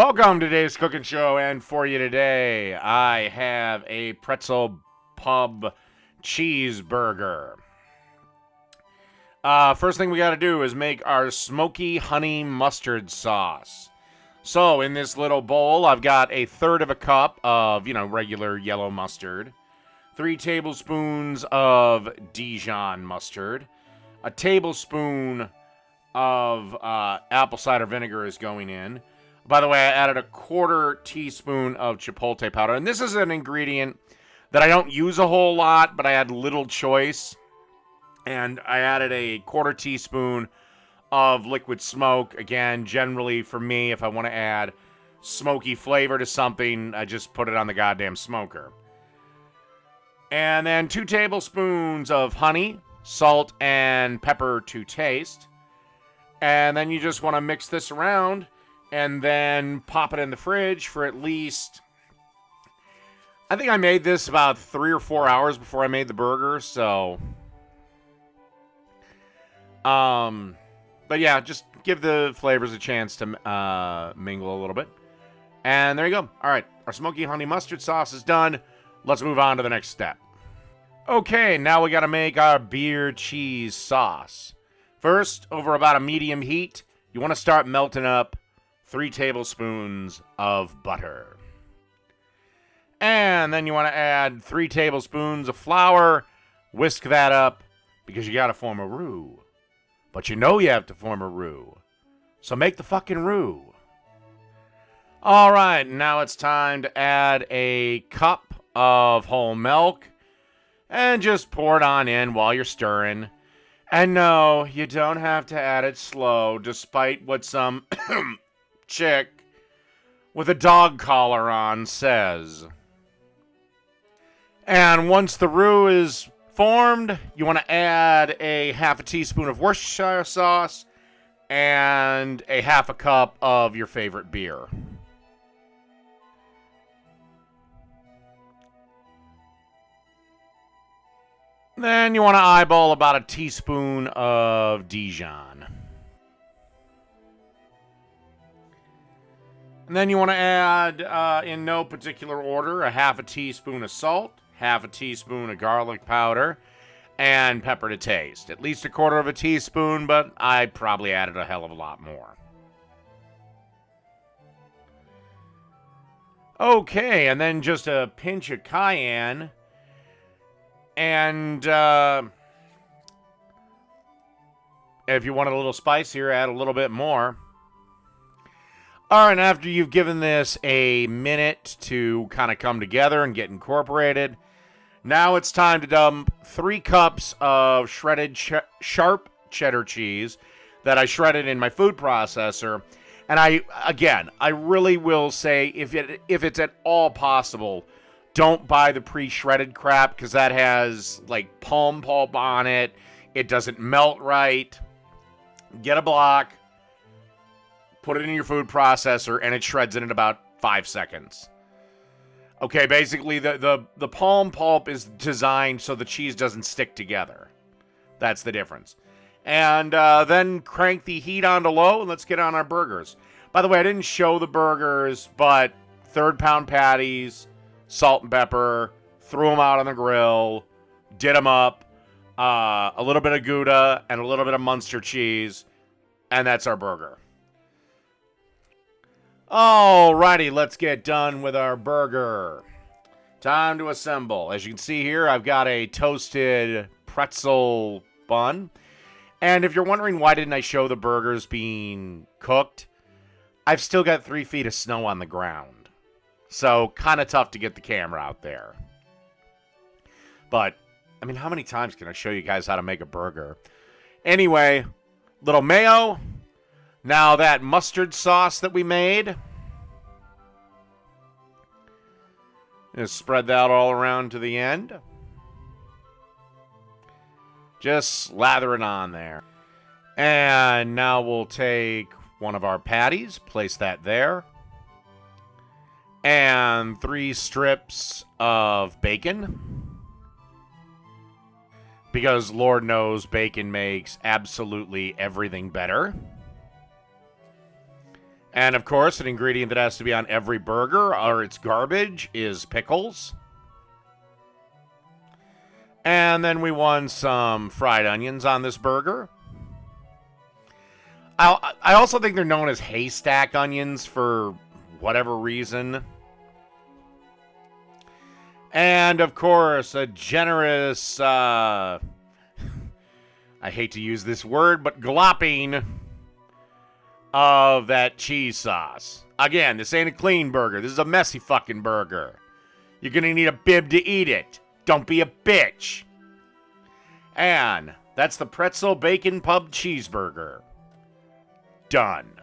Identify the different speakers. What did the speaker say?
Speaker 1: Welcome to today's cooking show, and for you today, I have a Pretzel pub cheeseburger. First thing we got to do is make our smoky honey mustard sauce. So in this little bowl, I've got a third of a cup of, regular yellow mustard, 3 tablespoons of Dijon mustard, a tablespoon of apple cider vinegar is going in. By the way, I added a 1/4 teaspoon of chipotle powder. And this is an ingredient that I don't use a whole lot, but I had little choice. And I added a 1/4 teaspoon of liquid smoke. Again, generally for me, if I want to add smoky flavor to something, I just put it on the goddamn smoker. And then 2 tablespoons of honey, salt, and pepper to taste. And then you just want to mix this around and then pop it in the fridge for at least, I think I made this about 3 or 4 hours before I made the burger, so, but yeah, just give the flavors a chance to mingle a little bit. And there you go. All right, our smoky honey mustard sauce is done. Let's move on to the next step. Okay, now we got to make our beer cheese sauce. First, over about a medium heat, you want to start melting up 3 tablespoons of butter. And then you want to add 3 tablespoons of flour. Whisk that up because you got to form a roux. But you know you have to form a roux. So make the fucking roux. All right, now it's time to add a cup of whole milk. And just pour it on in while you're stirring. And no, you don't have to add it slow, despite what some chick with a dog collar on says. And once the roux is formed, you want to add a 1/2 teaspoon of Worcestershire sauce and a 1/2 cup of your favorite beer. Then you want to eyeball about a teaspoon of Dijon. And then you want to add, in no particular order, a 1/2 teaspoon of salt, 1/2 teaspoon of garlic powder, and pepper to taste. At least 1/4 teaspoon, but I probably added a hell of a lot more. Okay, and then just a pinch of cayenne. And if you want it a little spicier, add a little bit more. All right, after you've given this a minute to kind of come together and get incorporated, now it's time to dump 3 cups of shredded sharp cheddar cheese that I shredded in my food processor. And I really will say, if it's at all possible, don't buy the pre-shredded crap, because that has, like, palm pulp on it. It doesn't melt right. Get a block, put it in your food processor, and it shreds in about 5 seconds. Okay, basically, the palm pulp is designed so the cheese doesn't stick together. That's the difference. And then crank the heat on to low, and let's get on our burgers. By the way, I didn't show the burgers, but 1/3 pound patties, salt and pepper, threw them out on the grill, did them up, a little bit of Gouda and a little bit of Munster cheese, and that's our burger. Alrighty, let's get done with our burger. Time to assemble. As you can see here, I've got a toasted pretzel bun. And if you're wondering why didn't I show the burgers being cooked, I've still got 3 feet of snow on the ground. So, kind of tough to get the camera out there. But, I mean, how many times can I show you guys how to make a burger? Anyway, little mayo. Now that mustard sauce that we made. Just spread that all around to the end. Just slather it on there. And now we'll take one of our patties, place that there. And 3 strips of bacon. Because Lord knows bacon makes absolutely everything better. And of course, an ingredient that has to be on every burger, or it's garbage, is pickles. And then we want some fried onions on this burger. I also think they're known as haystack onions for whatever reason. And of course, a generous, I hate to use this word, but glopping of that cheese sauce. Again, this ain't a clean burger. This is a messy fucking burger. You're gonna need a bib to eat it. Don't be a bitch. And that's the Pretzel Bacon Pub Cheeseburger. Done.